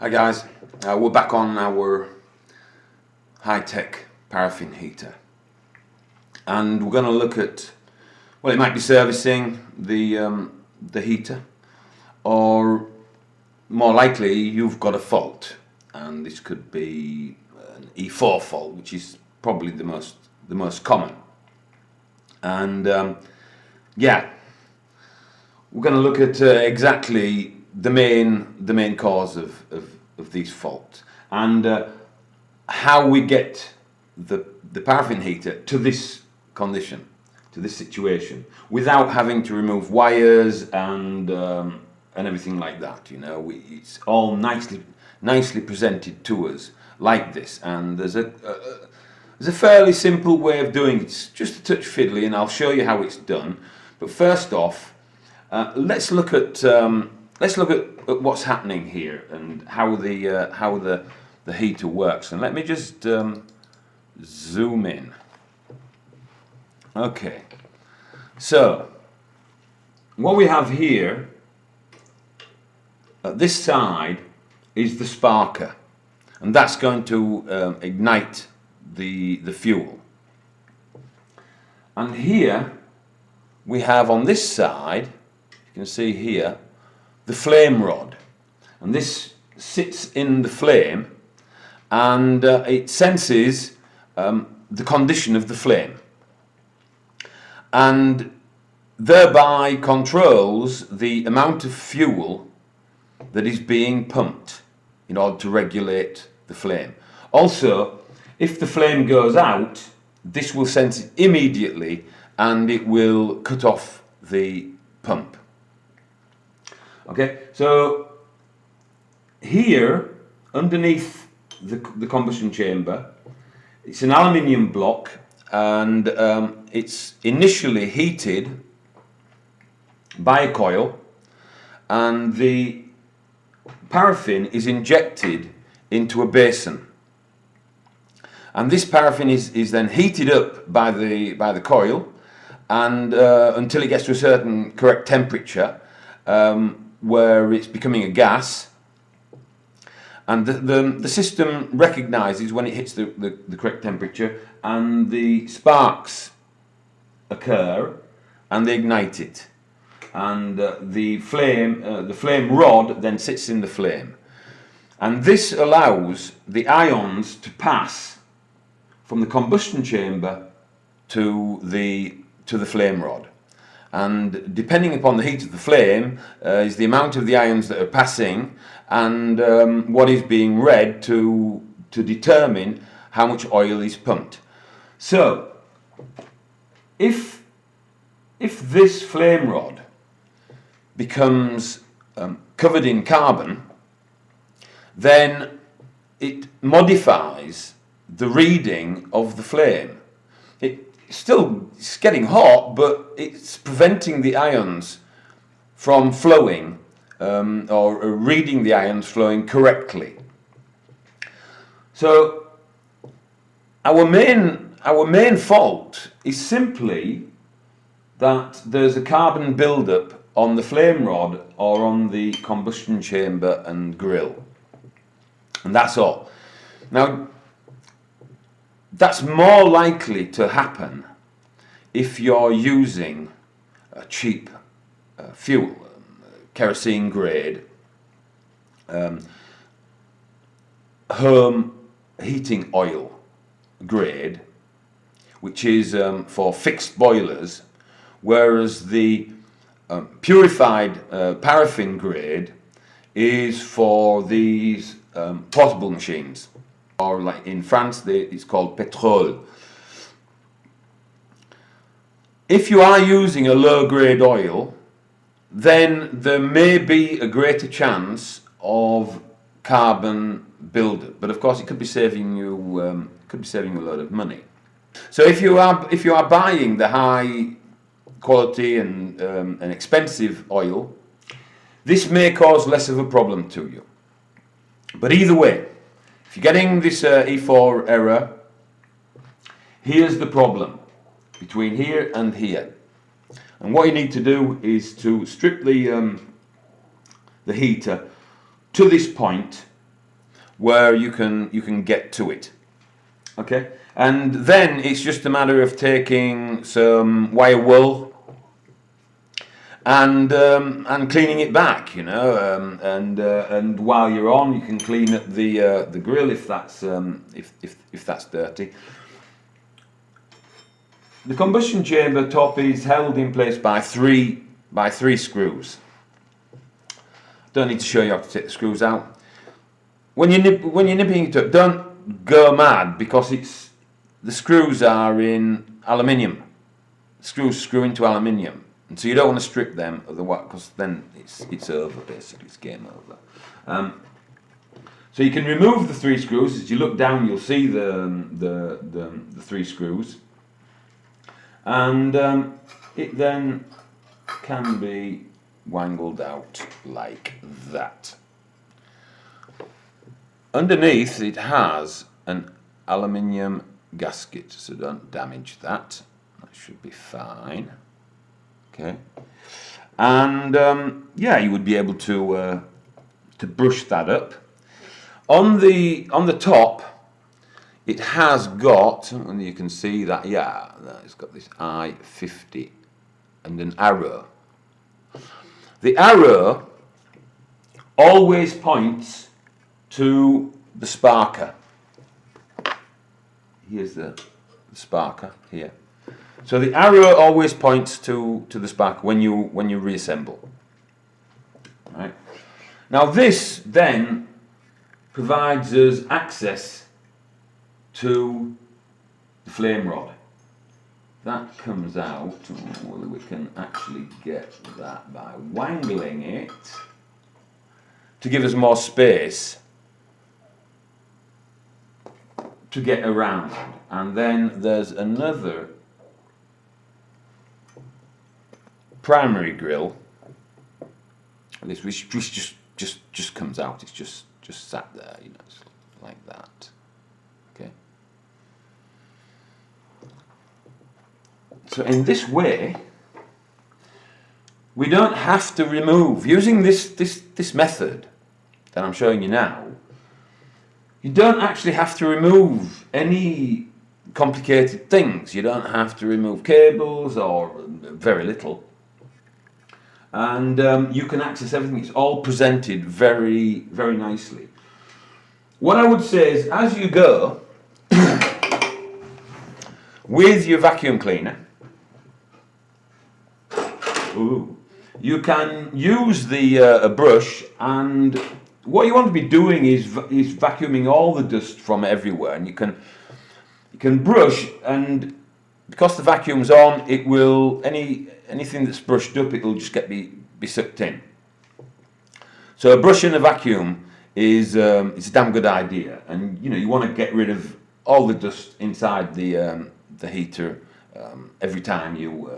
Hi guys, we're back on our high-tech paraffin heater, and we're going to look at, well, it might be servicing the heater, or more likely you've got a fault, and this could be an E4 fault, which is probably the most common. And yeah, we're going to look at exactly the main cause of these faults, and how we get the paraffin heater to this condition, to this situation, without having to remove wires and everything like that. You know, it's all nicely presented to us like this, and there's a fairly simple way of doing it. It's just a touch fiddly, and I'll show you how it's done. But first off, let's look at what's happening here and how the heater works. And let me just zoom in. Okay, so what we have here at this side is the sparker, and that's going to ignite the fuel. And here we have, on this side, you can see here, the flame rod, and this sits in the flame, and it senses the condition of the flame, and thereby controls the amount of fuel that is being pumped in order to regulate the flame. Also, if the flame goes out, this will sense it immediately, and it will cut off the pump. Okay, so here underneath the combustion chamber, it's an aluminium block, and it's initially heated by a coil, and the paraffin is injected into a basin, and this paraffin is then heated up by the coil, and until it gets to a certain correct temperature, where it's becoming a gas, and the system recognizes when it hits the correct temperature, and the sparks occur, and they ignite it, and the flame rod then sits in the flame, and this allows the ions to pass from the combustion chamber to the flame rod. And depending upon the heat of the flame is the amount of the ions that are passing, and what is being read to determine how much oil is pumped. So if this flame rod becomes covered in carbon, then it modifies the reading of the flame. It's getting hot, but it's preventing the ions from flowing, or reading the ions flowing correctly. So our main fault is simply that there's a carbon buildup on the flame rod or on the combustion chamber and grill, and that's all. Now, that's more likely to happen if you're using a cheap fuel, kerosene grade, home heating oil grade, which is for fixed boilers, whereas the purified paraffin grade is for these portable machines. Or like in France, it's called pétrole. If you are using a low-grade oil, then there may be a greater chance of carbon buildup, but of course it could be saving you a lot of money. So if you are buying the high quality and expensive oil, this may cause less of a problem to you. But either way, if you're getting this E4 error, here's the problem between here and here. And what you need to do is to strip the heater to this point where you can get to it. Okay, and then it's just a matter of taking some wire wool and cleaning it back, you know, and while you're on, you can clean up the grill if that's dirty. The combustion chamber top is held in place by three screws. Don't need to show you how to take the screws out. When you're nipping it up, don't go mad, because the screws are in aluminium. Screws screw into aluminium, and so you don't want to strip them, otherwise, because then it's over basically. It's game over. So you can remove the three screws. As you look down, you'll see the three screws, and it then can be wangled out like that. Underneath it has an aluminium gasket, so don't damage that. That should be fine. Okay, and yeah, you would be able to brush that up. On the top, it has got, and you can see that, yeah, it's got this I-50 and an arrow. The arrow always points to the sparker. Here's the sparker here. So the arrow always points to the sparker when you reassemble. Right. Now this then provides us access to the flame rod. That comes out, well, we can actually get that by wangling it to give us more space to get around. And then there's another primary grill, this which just comes out. It's just sat there, you know, like that. Okay. So in this way, we don't have to remove, using this method that I'm showing you now, you don't actually have to remove any complicated things. You don't have to remove cables, or very little. And you can access everything. It's all presented very, very nicely. What I would say is, as you go with your vacuum cleaner, you can use a brush, and what you want to be doing is vacuuming all the dust from everywhere. And you can brush, and because the vacuum's on, it will anything that's brushed up, it will just be sucked in. So a brush and a vacuum is it's a damn good idea, and you know, you want to get rid of all the dust inside the heater every time you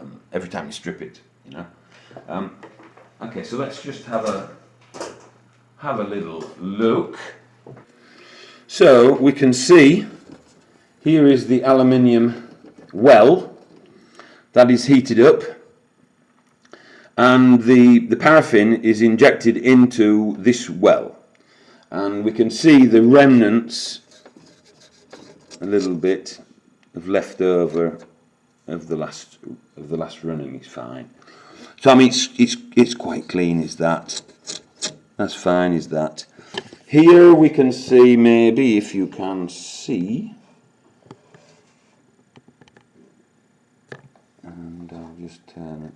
strip it, you know. Okay, so let's just have a little look. So we can see here is the aluminium well that is heated up, and the paraffin is injected into this well, and we can see the remnants, a little bit of leftover of the last running is fine. So I mean, it's quite clean, is that? That's fine, is that? Here we can see, maybe if you can see, and I'll just turn up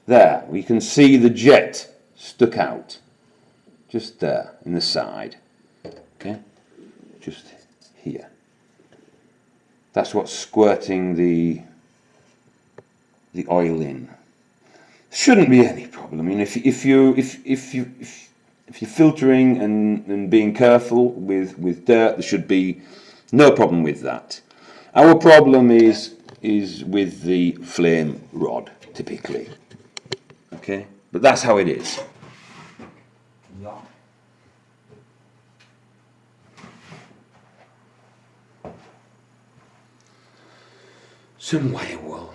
there, we can see the jet stuck out just there in the side. Okay, just here. That's what's squirting the oil in. Shouldn't be any problem. I mean, if you're filtering and being careful with dirt, there should be no problem with that. Our problem is with the flame rod, typically. Okay, but that's how it is. Yeah. Some wire wool.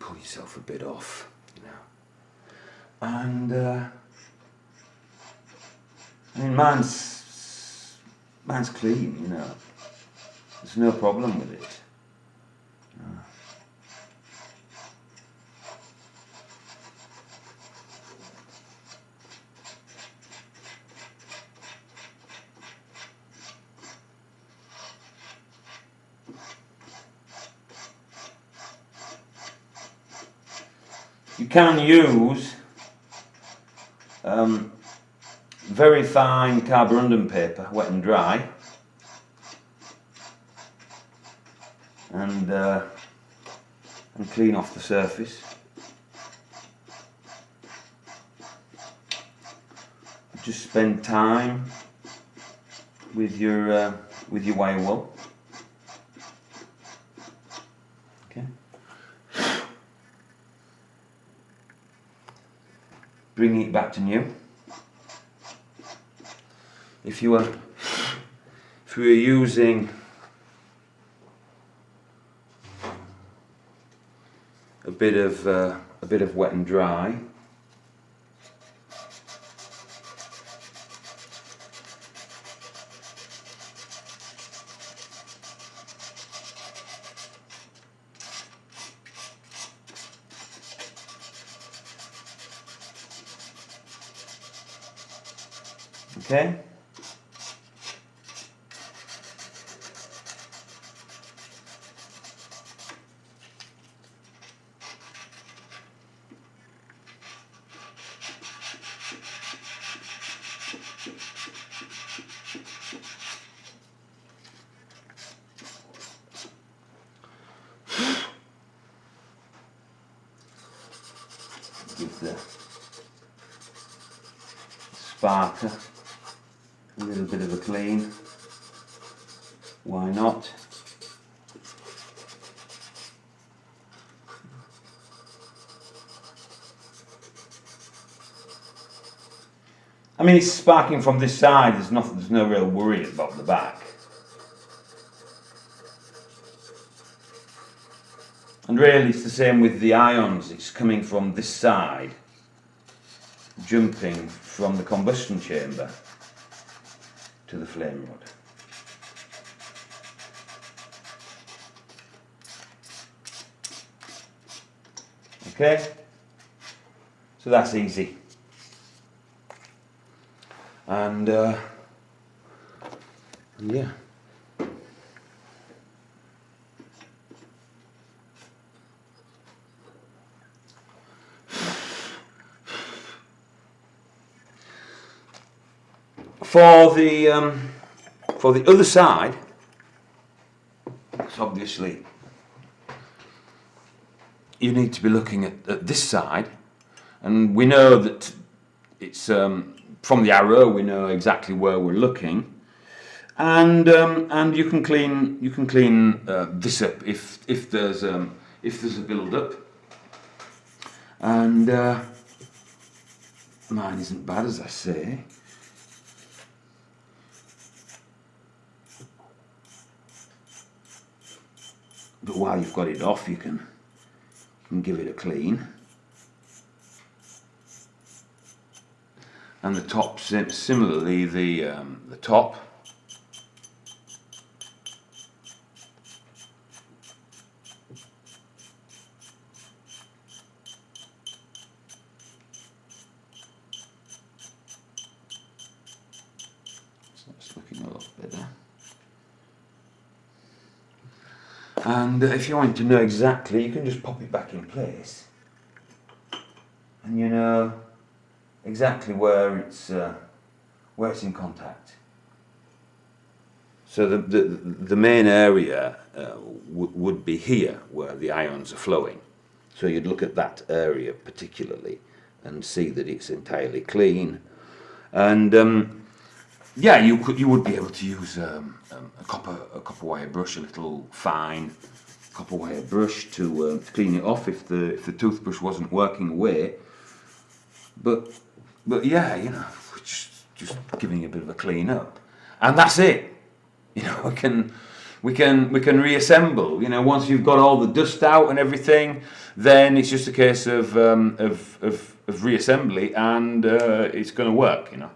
pull yourself a bit off, you know. And I mean, mine's clean, you know. There's no problem with it. No. You can use very fine carborundum paper, wet and dry, and clean off the surface. Just spend time with your wire wool. Okay. Bring it back to new. If you were using a bit of wet and dry, okay. Give the sparker a little bit of a clean. Why not? I mean, it's sparking from this side. There's no real worry about the back. And really, it's the same with the ions. It's coming from this side, jumping from the combustion chamber to the flame rod. Okay, so that's easy. And yeah. For the other side, so obviously you need to be looking at this side, and we know that it's from the arrow. We know exactly where we're looking, and you can clean this up if there's a build up, and mine isn't bad, as I say. But while you've got it off, you can give it a clean. And the top, similarly, the top. So that's looking a lot better. And if you want to know exactly, you can just pop it back in place, and you know exactly where it's in contact. So the main area would be here, where the ions are flowing. So you'd look at that area particularly and see that it's entirely clean. And yeah, you would be able to use a copper wire brush, a little fine copper wire brush to clean it off if the toothbrush wasn't working away. But yeah, you know, just giving it a bit of a clean up, and that's it. You know, we can reassemble. You know, once you've got all the dust out and everything, then it's just a case of reassembly, and it's going to work. You know,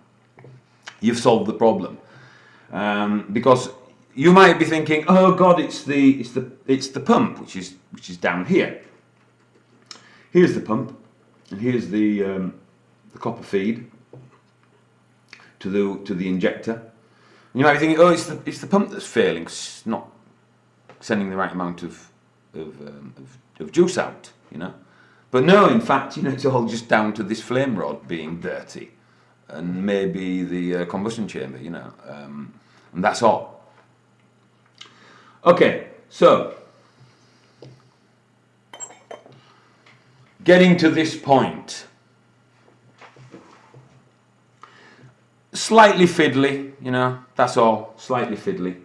you've solved the problem, because you might be thinking, oh God, it's the pump which is down here. Here's the pump, and here's the copper feed to the injector. And you might be thinking, oh, it's the pump that's failing. It's not sending the right amount of juice out, you know. But no, in fact, you know, it's all just down to this flame rod being dirty, and maybe the combustion chamber, you know, and that's all. Okay, so getting to this point, slightly fiddly, you know, that's all, slightly fiddly.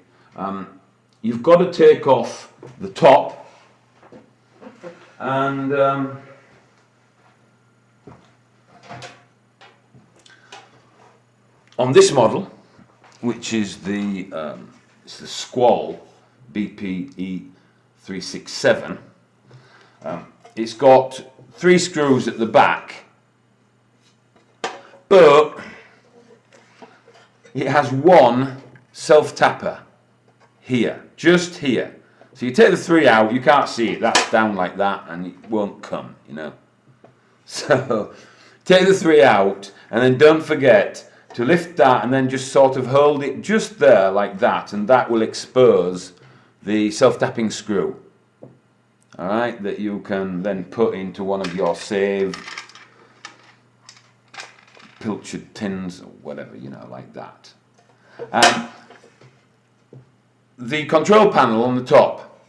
You've got to take off the top, and on this model, which is the Squall BPE 367, it's got 3 screws at the back, but it has one self-tapper here, just here. So you take the 3 out, you can't see it, that's down like that, and it won't come, you know. So take the 3 out, and then don't forget to lift that, and then just sort of hold it just there like that, and that will expose the self-tapping screw. Alright, that you can then put into one of your saved pilchard tins or whatever, you know, like that. The control panel on the top,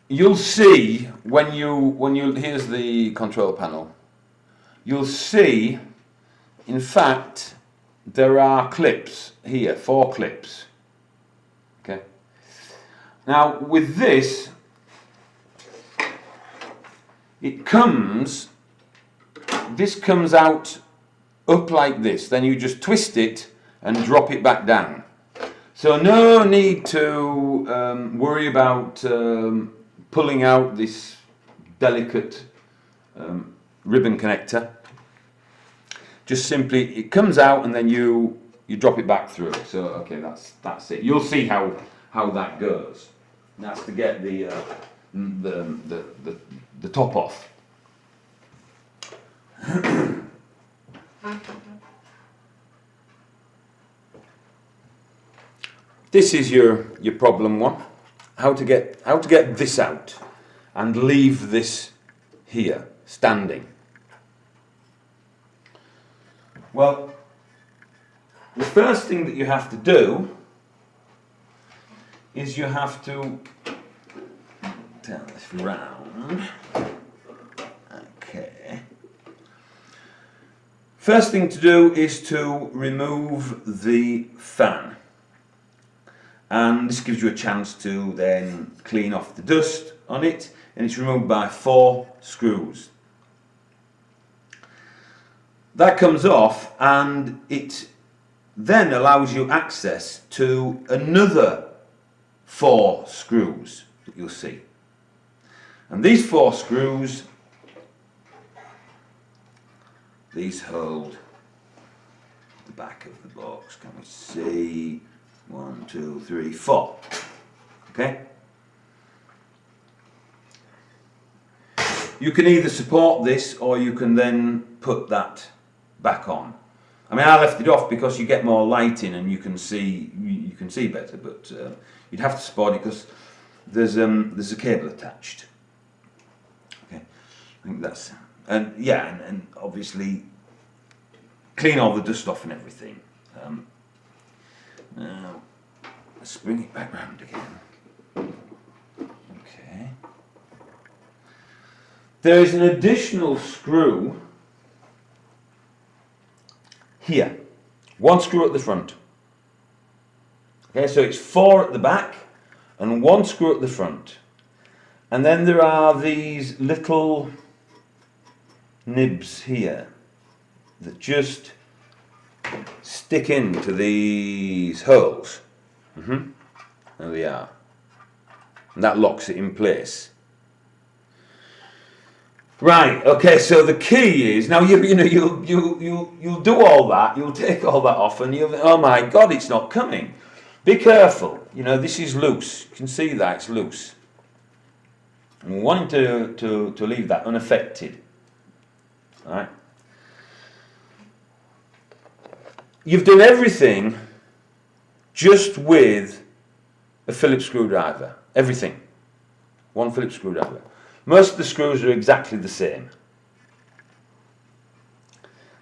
you'll see when you here's the control panel, you'll see, in fact, there are clips here, 4 clips. Okay. Now with this, this comes out up like this, then you just twist it and drop it back down. So no need to worry about pulling out this delicate ribbon connector. Just simply, it comes out and then you drop it back through. So okay, that's it. You'll see how that goes. And that's to get the top off. This is your problem one. How to get this out and leave this here standing. Well, the first thing that you have to do is you have to turn this round. Okay. First thing to do is to remove the fan. And this gives you a chance to then clean off the dust on it, and it's removed by 4 screws. That comes off, and it then allows you access to another 4 screws that you'll see. And these 4 screws, these hold the back of the box. Can we see? 1, 2, 3, 4. Okay? You can either support this, or you can then put that back on. I mean, I left it off because you get more light in and you can see better, but you'd have to support it because there's a cable attached. Okay, I think that's, and yeah, and obviously clean all the dust off and everything. Now let's bring it back round again. Okay. There is an additional screw here. 1 screw at the front. Okay, so it's 4 at the back and 1 screw at the front. And then there are these little nibs here that just stick into these holes. And There they are. And that locks it in place. Right, okay, so the key is, now you'll do all that, you'll take all that off and you'll think, oh my God, it's not coming. Be careful, this is loose. You can see that, it's loose. And we want to leave that unaffected. All right. You've done everything just with a Phillips screwdriver. Everything. One Phillips screwdriver. Most of the screws are exactly the same.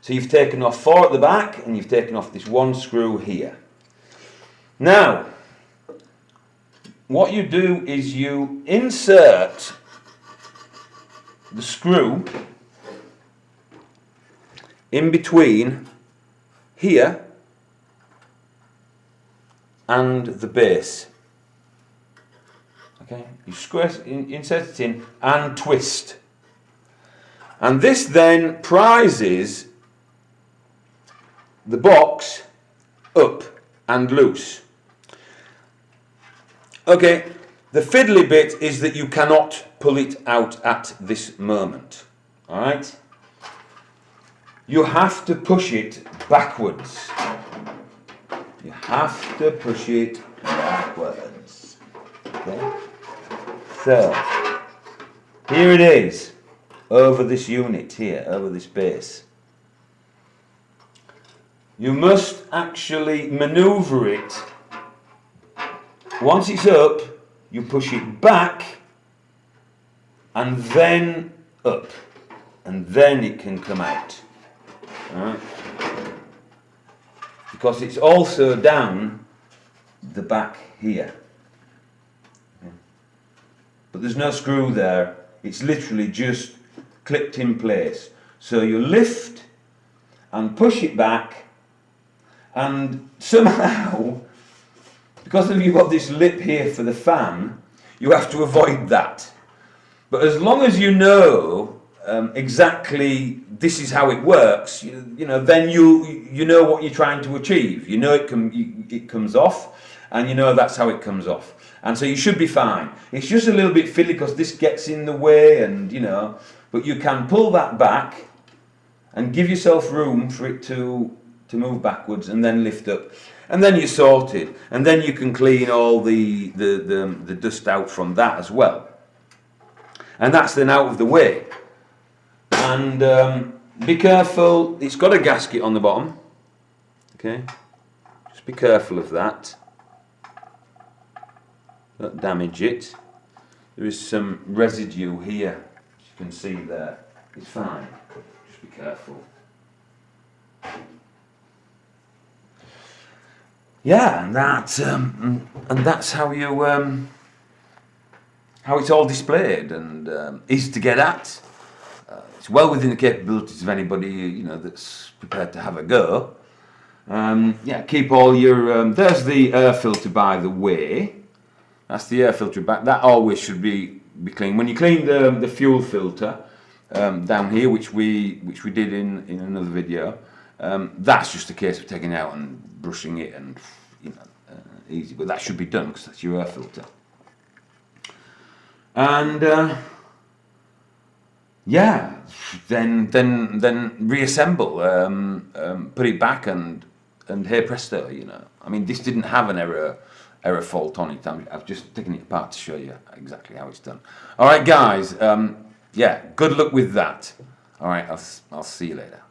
So you've taken off 4 at the back and you've taken off this one screw here. Now, what you do is you insert the screw in between here and the base. Okay, you insert it in and twist. And this then prizes the box up and loose. Okay, the fiddly bit is that you cannot pull it out at this moment. Alright? You have to push it backwards. You have to push it backwards. Okay? So, here it is, over this unit here, over this base. You must actually maneuver it. Once it's up, you push it back and then up, and then it can come out. Alright? Because it's also down the back here. But there's no screw there, it's literally just clipped in place. So you lift and push it back, and somehow, because you've got this lip here for the fan, you have to avoid that. But as long as you know exactly this is how it works, then you know what you're trying to achieve. You know it comes off, and you know that's how it comes off. And so you should be fine. It's just a little bit fiddly because this gets in the way, and but you can pull that back and give yourself room for it to move backwards and then lift up. And then you're sorted. And then you can clean all the dust out from that as well. And that's then out of the way. And be careful, it's got a gasket on the bottom. Okay? Just be careful of that. Don't damage it. There is some residue here, as you can see there. It's fine. Just be careful. Yeah, and that's how you how it's all displayed and easy to get at. It's well within the capabilities of anybody that's prepared to have a go. Yeah, keep all your. There's the air filter, by the way. That's the air filter back. That always should be clean. When you clean the fuel filter down here, which we did in another video, that's just a case of taking it out and brushing it and easy. But that should be done because that's your air filter. And yeah, then reassemble, put it back, and hey presto, I mean, this didn't have an error fault on it. I've just taken it apart to show you exactly how it's done. All right, guys. Yeah, good luck with that. All right, I'll see you later.